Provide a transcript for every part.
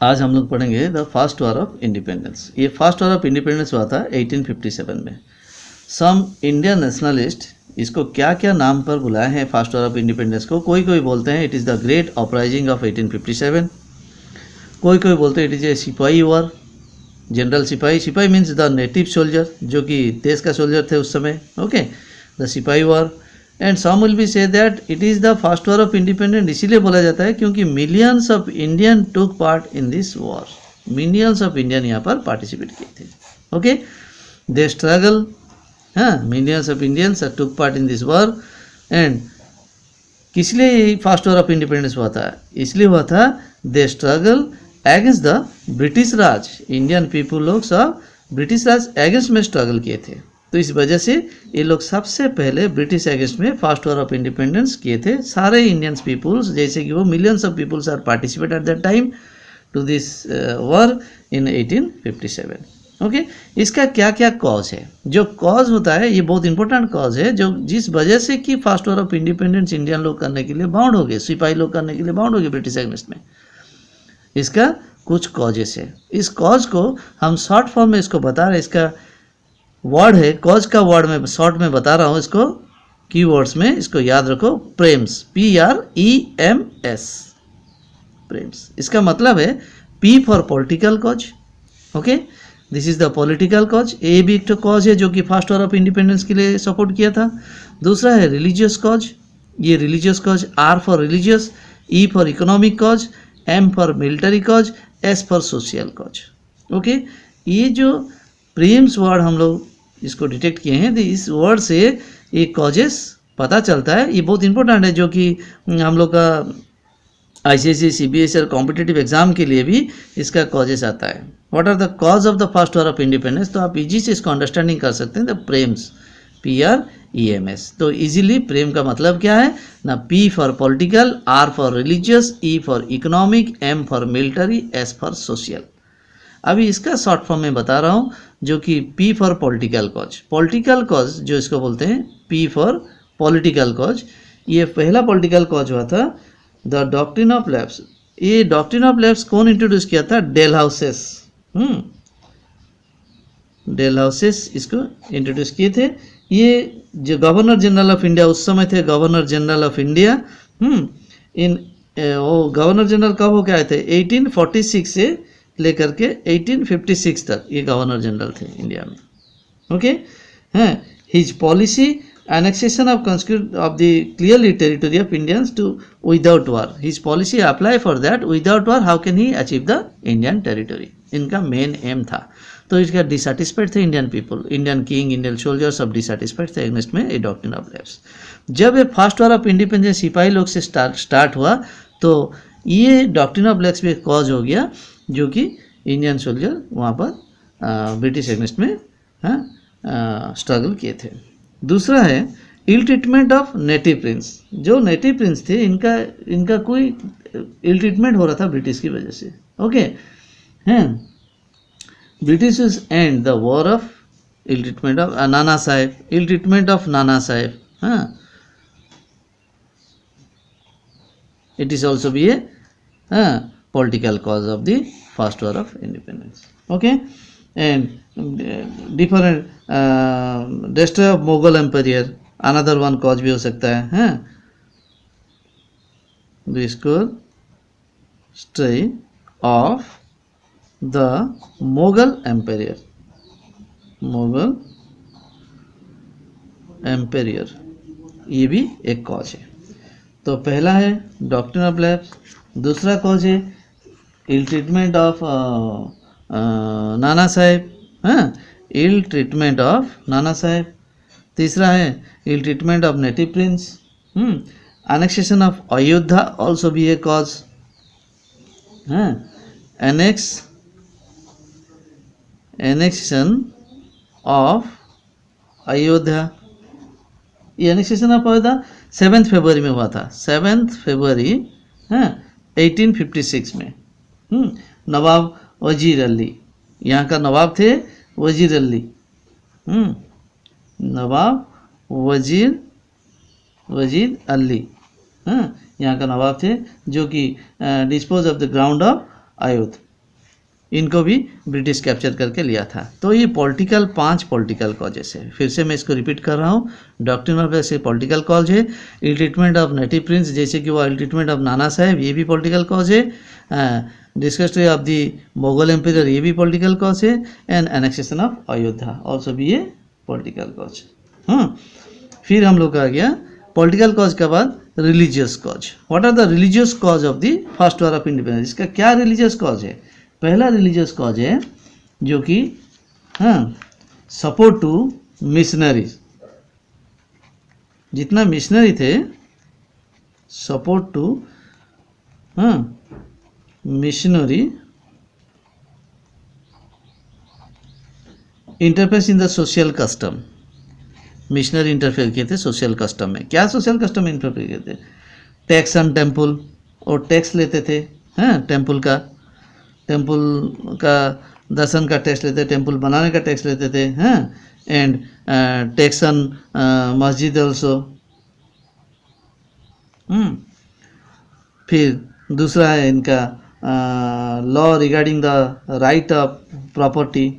आज हम लोग पढ़ेंगे the first war of independence. ये फर्स्ट वॉर ऑफ इंडिपेंडेंस हुआ था 1857 में। सम इंडियन नेशनलिस्ट इसको क्या क्या नाम पर बुलाए हैं फर्स्ट वॉर ऑफ इंडिपेंडेंस को। कोई कोई बोलते हैं it is the great uprising of 1857, कोई कोई बोलते हैं इट इज़ ए सिपाही वॉर, जनरल सिपाही। सिपाही मीन्स द नेटिव सोल्जर, जो कि देश का सोल्जर थे उस समय। Okay, the sipahi war. And some will be say that it is the first war of independence इसीलिए बोला जाता है क्योंकि millions of Indian took part in this war. Millions of Indian यहाँ पर पार्टिसिपेट किए थे। ओके, दे स्ट्रगल, हाँ, millions of Indians took part in this war. And किस लिए फर्स्ट वॉर ऑफ इंडिपेंडेंस हुआ था? इसलिए हुआ था they struggle against the British Raj. Indian people लोग सब ब्रिटिश राज अगेंस्ट में स्ट्रगल किए थे, तो इस वजह से ये लोग सबसे पहले ब्रिटिश अगेंस्ट में फर्स्ट वॉर ऑफ इंडिपेंडेंस किए थे। सारे इंडियंस पीपुल्स, जैसे कि वो millions of peoples are participate at that time to this war in 1857। Okay, इसका क्या क्या कॉज है? जो कॉज होता है ये बहुत इंपॉर्टेंट कॉज है, जो जिस वजह से कि first war of independence Indian लोग करने के लिए बाउंड हो गए, सिपाही लोग करने के लिए बाउंड हो गए ब्रिटिश अगेंस्ट में। इसका कुछ कॉजेस है। इस कॉज को हम शॉर्ट फॉर्म में इसको बता रहे हैं। इसका वर्ड है, कॉज का वर्ड में शॉर्ट में बता रहा हूँ, इसको की वर्ड्स में इसको याद रखो। प्रेम्स, PREMS, प्रेम्स। इसका मतलब है P for political cause. Okay, this is the political cause. A भी एक कॉज है जो कि फर्स्ट वॉर ऑफ इंडिपेंडेंस के लिए सपोर्ट किया था। दूसरा है रिलीजियस कॉज, ये religious cause. R for religious, E for economic cause, M for military cause, S for social cause. Okay, ये जो प्रेम्स वर्ड हम लोग इसको डिटेक्ट किए हैं, तो इस वर्ड से ये कॉजेस पता चलता है। ये बहुत इंपॉर्टेंट है, जो कि हम लोग का ICSE, CBSE और कॉम्पिटिटिव एग्जाम के लिए भी इसका कॉजेस आता है। What are the cause of the first war of independence? तो आप इजी से इसको अंडरस्टैंडिंग कर सकते हैं। The PREMS, PREMS। तो इजीली प्रेम का मतलब क्या है ना? P for political, R for religious, E for economic, M for military, S for social. अभी इसका शॉर्ट फॉर्म में बता रहा हूँ, जो कि P for political cause. Political cause जो इसको बोलते हैं, P फॉर पॉलिटिकल कॉज। ये पहला पॉलिटिकल कॉज हुआ था द डॉक्ट्रिन ऑफ लैप्स। ये डॉक्ट्रिन ऑफ लैप्स कौन इंट्रोड्यूस किया था? डेलहाउसेस। डेलहाउसेस इसको इंट्रोड्यूस किए थे। ये जो गवर्नर जनरल ऑफ इंडिया उस समय थे, गवर्नर जनरल ऑफ इंडिया। वो गवर्नर जनरल कब हो के आए थे? 1846 से लेकर के 1856 तक ये गवर्नर जनरल थे इंडिया में। ओके, हाँ, his policy annexation of of the clearly territory of Indians to without war. His policy apply for that. Without war, how can he achieve the Indian territory? इनका main M था। तो इसका डिसैटिस्फाइड थे Indian people, Indian king, Indian soldier सब डिसैटिस्फाइड थे against में ये doctrine of lapse. जब ये फर्स्ट वॉर ऑफ इंडिपेंडेंस सिपाही लोग से स्टार्ट हुआ, तो ये डॉक्ट्रिन ऑफ लैप्स भी कॉज हो गया, जो कि इंडियन सोल्जर वहाँ पर ब्रिटिश अगेंस्ट में स्ट्रगल किए थे। दूसरा है ill treatment of native prince. जो नेटिव प्रिंस थे इनका कोई इल ट्रीटमेंट हो रहा था ब्रिटिश की वजह से। ओके, हैं, British and the war of ill treatment of Nana Sahib, ill treatment of Nana Sahib. हाँ, it is also be a political cause of the first war of independence. Okay, and different destroy of Mughal empire, another one cause भी हो सकता है। हाँ, destroy of the Mughal empire, Mughal empire, ये भी एक cause है। तो पहला है डॉक्ट्रिन ऑफ लैप्स, दूसरा कॉज है ill treatment of Nana Sahib, हाँ, इल ट्रीटमेंट ऑफ नाना साहेब। तीसरा है ill treatment of native prince. Annexation of Ayodhya also भी है कॉज। हाँ, एनेक्सेशन ऑफ अयोध्या, ये एनेक्सेशन ऑफ अयोध्या 7 फरवरी में हुआ था। 7 फरवरी 1856 में। नवाब वजीर अली, यहाँ का नवाब थे वजीर अली। नवाब वजीर अली, यहाँ का नवाब थे, जो कि dispose of the ground of Ayodhya. इनको भी ब्रिटिश कैप्चर करके लिया था। तो ये पॉलिटिकल 5 पॉलिटिकल कॉजेस है। फिर से मैं इसको रिपीट कर रहा हूँ। डॉक्ट्रिन ऑफ ऐसे पॉलिटिकल कॉज है। Ill treatment of native prince, जैसे कि वो इल ट्रीटमेंट ऑफ नाना साहेब, ये भी पॉलिटिकल कॉज है। डिस्कस्ट्री ऑफ दी मुगल एम्पायर, ये भी पॉलिटिकल कॉज है। And annexation of Ayodhya also भी ये पॉलिटिकल कॉज। फिर हम लोग आ गया पॉलिटिकल कॉज के बाद religious cause. What are the religious cause of the first war of independence? इसका क्या रिलीजियस कॉज है? पहला रिलीजियस कॉज है जो कि सपोर्ट टू मिशनरीज। जितना मिशनरी थे, support to missionary, interface in the social custom. Missionary interfere किए थे सोशल कस्टम में। क्या सोशल कस्टम में इंटरफेयर किए थे? टैक्स ऑन टेम्पल, और टैक्स लेते थे टेम्पल का दर्शन का टैक्स लेते, टेम्पल बनाने का टैक्स लेते थे। एंड टैक्स ऑन मस्जिद ऑल्सो। फिर दूसरा है इनका law regarding the right of property.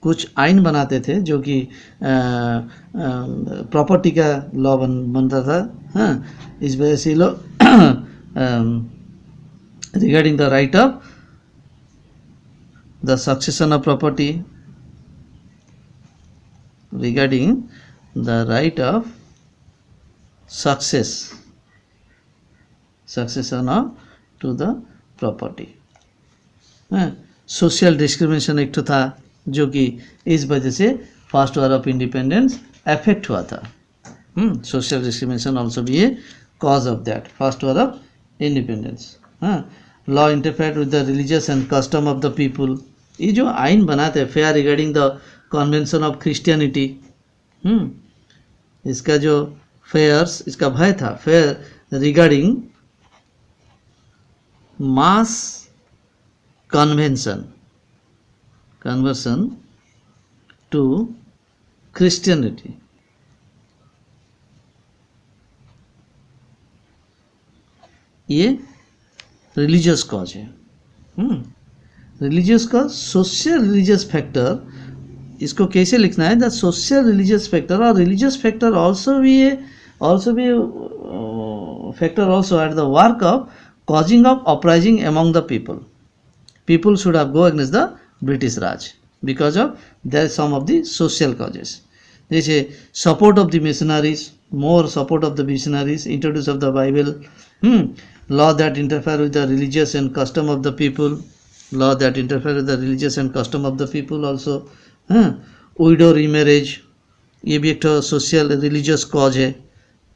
कुछ आइन बनाते थे जो कि प्रॉपर्टी का लॉ बनता था। इस वजह से लोग regarding the right of the succession of property, regarding the right of succession of to the property. Social discrimination एक था जो कि इस वजह से first war of independence affect हुआ था। सोशल डिस्क्रिमिनेशन ऑल्सो भी a cause of that first war of independence. Law interfere with the religious and custom of the people. ये जो आइन बनाते हैं fair regarding the convention of Christianity, इसका जो फेयर्स, इसका भय था fear regarding mass conversion to Christianity. ये रिलीजियस कॉज है। Religious cause, social religious factor, इसको कैसे लिखना है? द सोशल रिलीजियस फैक्टर और रिलीजियस फैक्टर ऑल्सो भी factor also at the work of causing of uprising among the people. People should have go against the British Raj because of there some of the social causes. जैसे support of the missionaries, more support of the missionaries, introduce of the Bible, law that interfere with the religious and custom of the people, law that interfere with the religious and custom of the people also, widow remarriage, ये भी एक social religious cause है।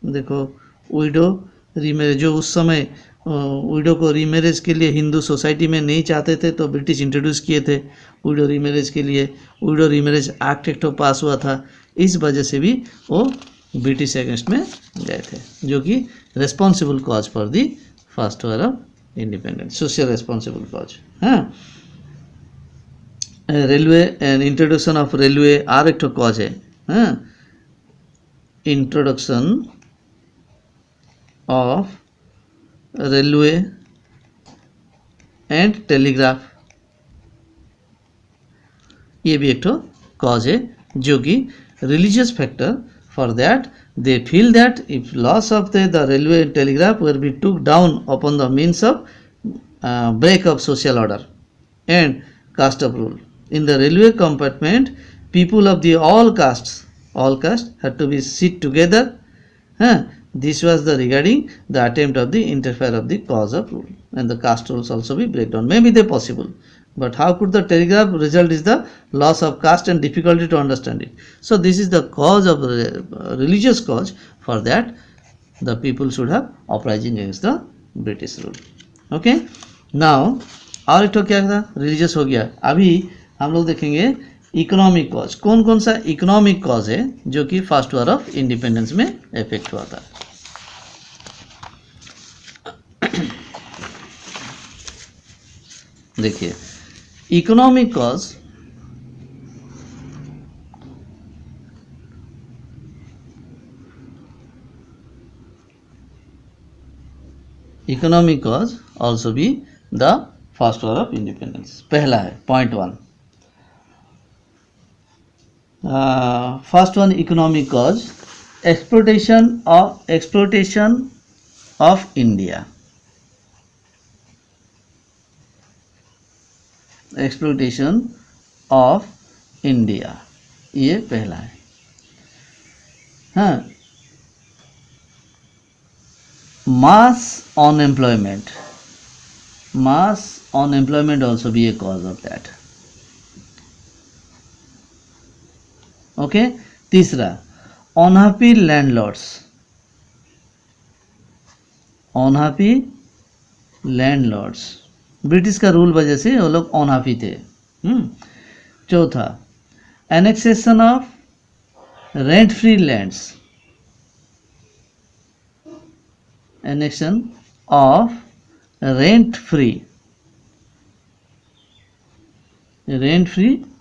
देखो window remarriage, जो उस समय window को remarriage के लिए हिंदू सोसाइटी में नहीं चाहते थे तो ब्रिटिश इंट्रोड्यूस किए थे विडो रीमैरेज के लिए। विडो रीमैरेज एक्ट एक पास हुआ था, इस वजह से भी वो ब्रिटिश अगेंस्ट में गए थे, जो कि responsible cause for the first war of independence, social responsible cause. Railway and introduction of railway are एक कॉज है। Introduction of railway and telegraph, ये भी एक तो कॉज है, जो कि religious factor for that they feel that if loss of the railway and telegraph were be took down upon the means of break of social order and caste of rule. In the railway compartment, people of the all castes had to be sit together. This was the regarding the attempt of the interfere of the cause of rule, and the caste rules also be break down. Maybe they possible, but how could the telegraph result is the loss of caste and difficulty to understand it. So this is the cause of religious cause. For that, the people should have uprising against the British rule. Okay. Now और एक तो क्या था, religious हो गया। अभी हम लोग देखेंगे इकोनॉमिक कॉज। कौन कौन सा इकोनॉमिक कॉज है जो कि फर्स्ट वॉर ऑफ इंडिपेंडेंस में इफेक्ट हुआ था। देखिए economic cause, economic cause also be the first war of independence. पहला है point one, first one economic cause, exploitation of India, exploitation of India, ये पहला है। हाँ, mass unemployment also be a cause of that. Okay, तीसरा unhappy landlords, British का rule वजह से वो लोग अनहैप्पी थे। चौथा annexation of rent free lands, annexion of rent free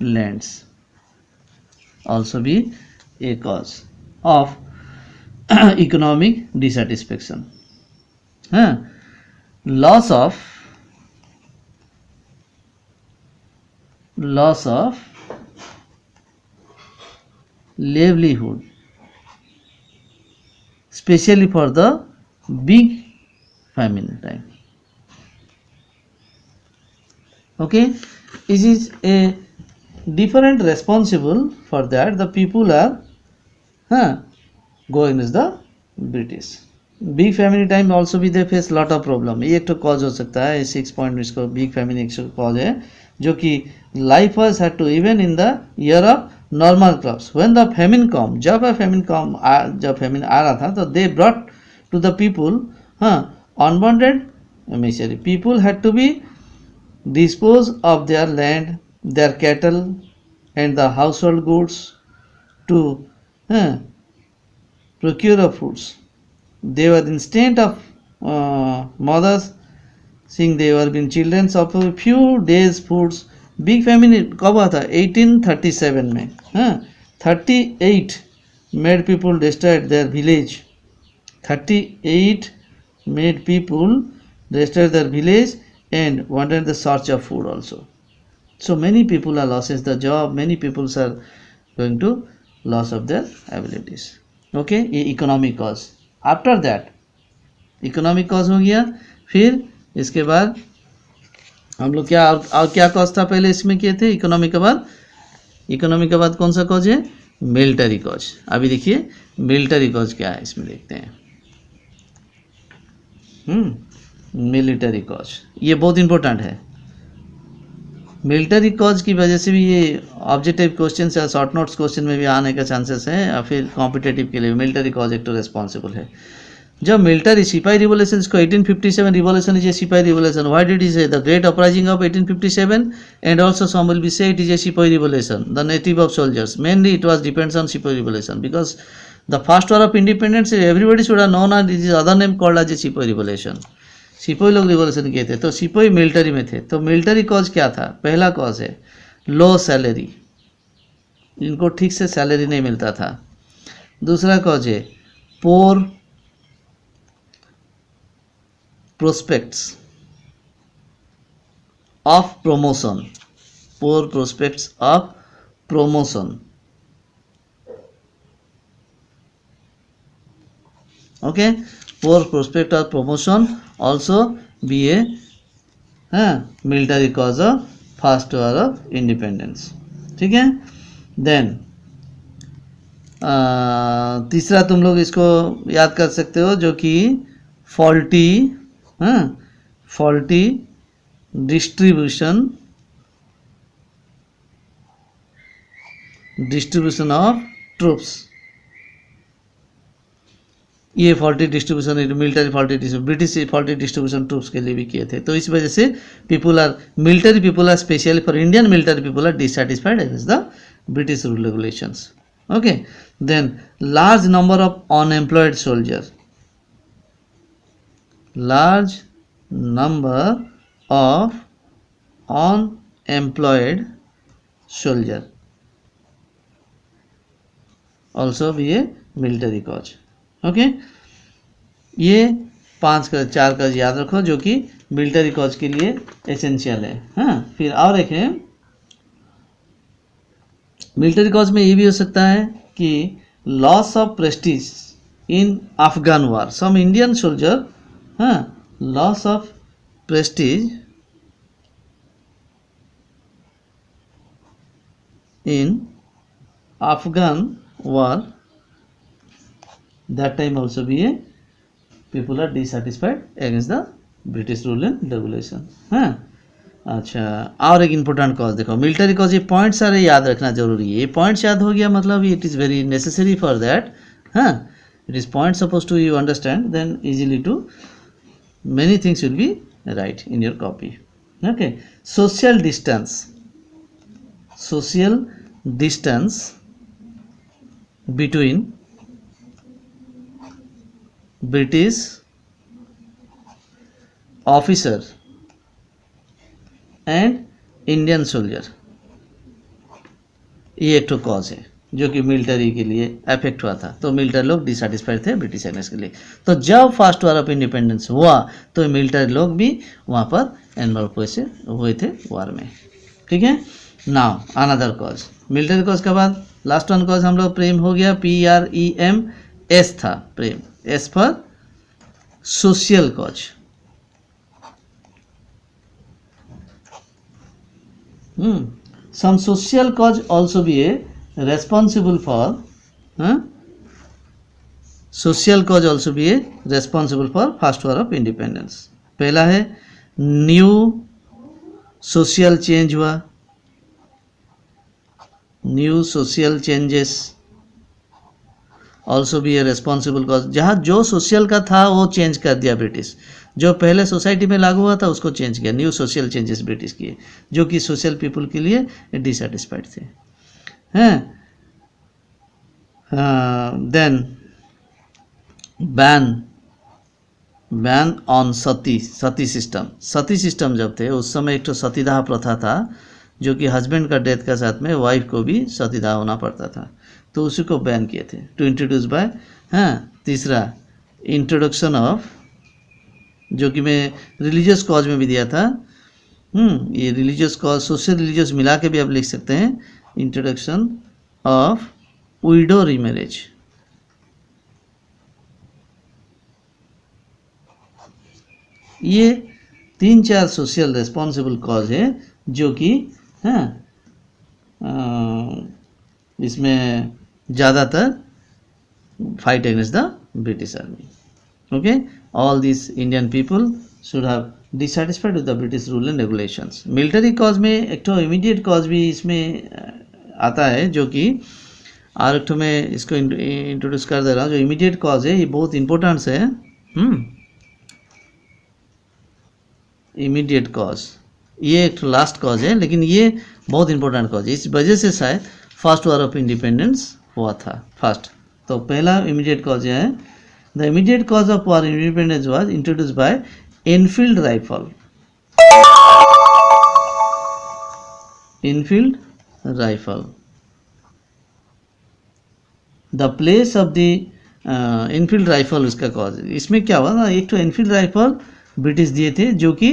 lands also be a cause of economic dissatisfaction. Loss of livelihood, especially for the big famine time. Okay, it is a different responsible for that. The people are go against the British. Big famine time also भी they face lot of problem. ये एक तो cause हो सकता है, 6 point इसको big famine एक cause है, जो कि life was had to even in the year of normal crops. When the famine come, जब famine आ रहा था, तो they brought to the people unwanted misery. People had to be dispose of their land, their cattle and the household goods to procure of foods. They were instead of mothers seeing they were being children of a few days foods. Big famine कब हुआ था? 1837 में 38 made people destroyed their village. 38 made people destroy their village and wanted the search of food also. So many people are losses the job, many people are going to loss of their abilities. Okay, ये economic cause. After that economic cause हो गया, फिर इसके बाद हम लोग क्या और क्या कॉज था पहले इसमें किए थे? इकोनॉमिक के बाद कौन सा कॉज है? Military cause. अभी देखिए मिलिट्री कॉज क्या है, इसमें देखते हैं। मिलिट्री कॉज ये बहुत इंपॉर्टेंट है। मिलिट्री कॉज की वजह से भी ये ऑब्जेक्टिव क्वेश्चन या शॉर्ट नोट्स क्वेश्चन में भी आने का चांसेस है, या फिर कॉम्पिटेटिव के लिए मिलिट्री कॉज एक तो रेस्पॉन्सिबल है। जब मिलिट्री सिपाही रिवोल्यूशन को 1857 revolution is a sipahi revolution, why did he say? The great uprising of 1857 and also some will be say it is a sipahi revolution, the native of soldiers, mainly it was depends on sipahi revolution because the first war of independence everybody should have known and this other name called as a सिपाही revolution. सिपाही लोग revolution किए थे, तो सिपाही military में थे। तो मिलिट्री कॉज क्या था? पहला कॉज है लो सैलरी, इनको ठीक से सैलरी नहीं मिलता था। दूसरा कॉज है poor prospects of promotion, poor prospects of promotion. Okay, poor prospect of promotion also be a military cause of first war of independence. ठीक है, देन तीसरा तुम लोग इसको याद कर सकते हो, जो कि फॉल्टी डिस्ट्रीब्यूशन ऑफ ट्रूप्स। ये faulty distribution military faulty British faulty distribution troops के लिए भी किए थे। तो इस वजह से military people are specially for Indian military people are dissatisfied against the British rule regulations. Okay, then large number of unemployed soldier, large number of unemployed soldier also भी ए मिलिट्री कॉज। ओके, ये 5 का 4 का याद रखो जो कि military cause के लिए एसेंशियल है। हाँ, फिर और एक है मिलिट्री कॉज में ये भी हो सकता है कि loss of prestige in Afghan war, some Indian soldier, हाँ, loss of prestige in Afghan war, that time also be a people are dissatisfied against the British rule and regulation। हाँ, अच्छा, और एक इम्पोर्टेंट कॉज देखो, military cause, ये point सारे याद रखना जरूरी है। ये पॉइंट्स याद हो गया मतलब it is very necessary for that. हाँ, it is point suppose to you understand then easily to many things will be right in your copy। okay, social distance, social distance between British officer and Indian soldier, ये एक तो cause है जो कि military के लिए affect हुआ था। तो मिलिट्री लोग डिससेटिस्फाइड थे ब्रिटिश एग्नेस्ट के लिए। तो जब फर्स्ट वॉर ऑफ इंडिपेंडेंस हुआ तो मिलिट्री लोग भी वहाँ पर इन्वॉल्व हुए थे वॉर में। ठीक है, now another cause, military cause के बाद लास्ट वन कॉज हम लोग प्रेम हो गया, PREMS था प्रेम, S for social cause. Some social cause also be a responsible for social cause also be a responsible for first war of independence। पहला है न्यू सोशल चेंज हुआ, new social changes also be A responsible cause. जहाँ जो social का था वो change कर दिया ब्रिटिश, जो पहले सोसाइटी में लागू हुआ था उसको चेंज किया, न्यू सोशल चेंजेस ब्रिटिश किए जो कि सोशल पीपल के लिए डिससेटिस्फाइड थे। Then ban on sati system. Sati system जब थे उस समय एक तो सतीदाह प्रथा था जो कि हस्बैंड का डेथ के साथ में वाइफ को भी सतीदाह होना पड़ता था, तो उसी को बैन किए थे टू इंट्रोड्यूस बाय। तीसरा इंट्रोडक्शन ऑफ, जो कि मैं रिलीजियस कॉज में भी दिया था, ये रिलीजियस कॉज सोशल रिलीजियस मिला के भी आप लिख सकते हैं, इंट्रोडक्शन ऑफ विडो रीमैरिज। ये 3-4 सोशल रेस्पॉन्सिबल कॉज है जो कि इसमें ज़्यादातर fight against the British army. Okay, all this Indian people should have dissatisfied with the British rule and regulations. Military cause में एक तो इमीडिएट कॉज भी इसमें आता है जो कि और एक तो मैं इसको इंट्रोड्यूस कर दे रहा हूँ। जो इमीडिएट कॉज है ये बहुत इंपॉर्टेंट है। इमीडिएट कॉज ये एक लास्ट कॉज है लेकिन ये बहुत इंपॉर्टेंट कॉज है, इस वजह से शायद फर्स्ट वॉर ऑफ इंडिपेंडेंस हुआ था फर्स्ट। तो पहला इमीडिएट कॉज है, the immediate cause of war independence was introduce by Enfield rifle. Enfield rifle, the place of the Enfield rifle उसका कॉज है। इसमें क्या हुआ ना, एक तो एनफील्ड राइफल ब्रिटिश दिए थे जो कि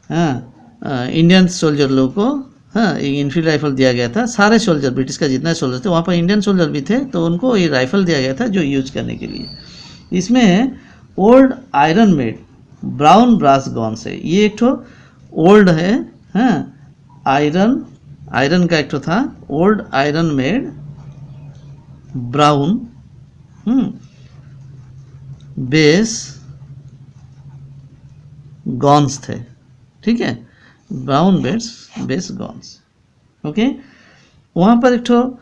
इंडियन सोल्जर लोगों को एनफील्ड राइफल दिया गया था। सारे सोल्जर ब्रिटिश का जितना सोल्जर थे वहाँ पर इंडियन सोल्जर भी थे, तो उनको ये राइफल दिया गया था जो यूज करने के लिए। इसमें old iron made brown brass guns है। ये एक तो ओल्ड है, आयरन का एक तो था, old iron made brown base guns थे। ठीक है, ब्राउन बेस गन्स। ओके, वहाँ पर एक तो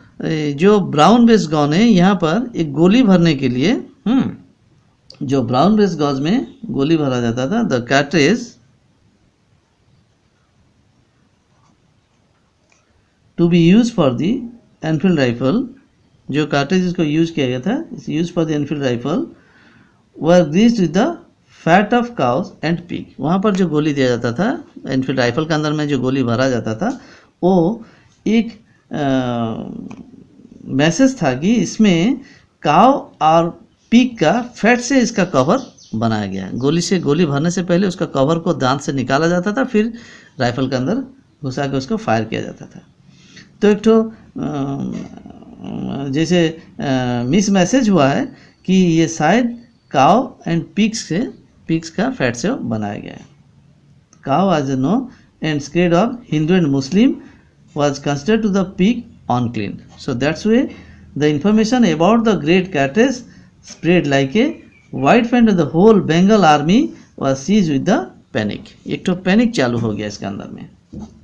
जो ब्राउन बेस गन है, यहाँ पर एक गोली भरने के लिए जो ब्राउन बेस गन में गोली भरा जाता था, the cartridge to be use for the Enfield rifle, जो कार्ट्रिज इसको यूज किया गया था, use for the Enfield rifle were greased with the fat of cows and pig. वहाँ पर जो गोली दिया जाता था एनफील्ड राइफल के अंदर में जो गोली भरा जाता था वो एक मैसेज था कि इसमें काव और पिग का फैट से इसका कवर बनाया गया है। गोली से गोली भरने से पहले उसका कवर को दांत से निकाला जाता था, फिर राइफल के अंदर घुसा के उसको फायर किया जाता था। तो एक तो जैसे मिस मैसेज हुआ है कि ये शायद काव एंड पिग्स का फैट से बनाया गया है। Cow as no and sacred of Hindu and Muslim was considered to the pig unclean. So that's why the information about the great carcass spread like a wildfire and the whole Bengal army was seized with the panic. एक तो panic चालू हो गया इसके अंदर में,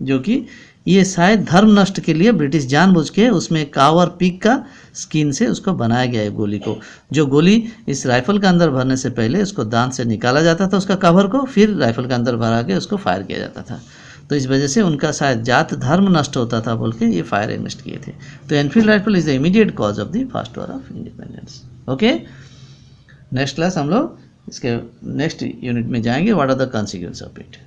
जो कि ये शायद धर्म नष्ट के लिए ब्रिटिश जानबूझ के उसमें काव और पिग का स्किन से उसको बनाया गया है गोली को। जो गोली इस राइफल के अंदर भरने से पहले उसको दांत से निकाला जाता था उसका कवर को, फिर राइफल के अंदर भरा के उसको फायर किया जाता था। तो इस वजह से उनका शायद जात धर्म नष्ट होता था बोल के ये फायर इन्वेस्ट किए थे। तो Enfield rifle is the immediate cause of the first war of independence. Okay, next class हम लोग इसके नेक्स्ट यूनिट में जाएंगे, what are the consequence of it.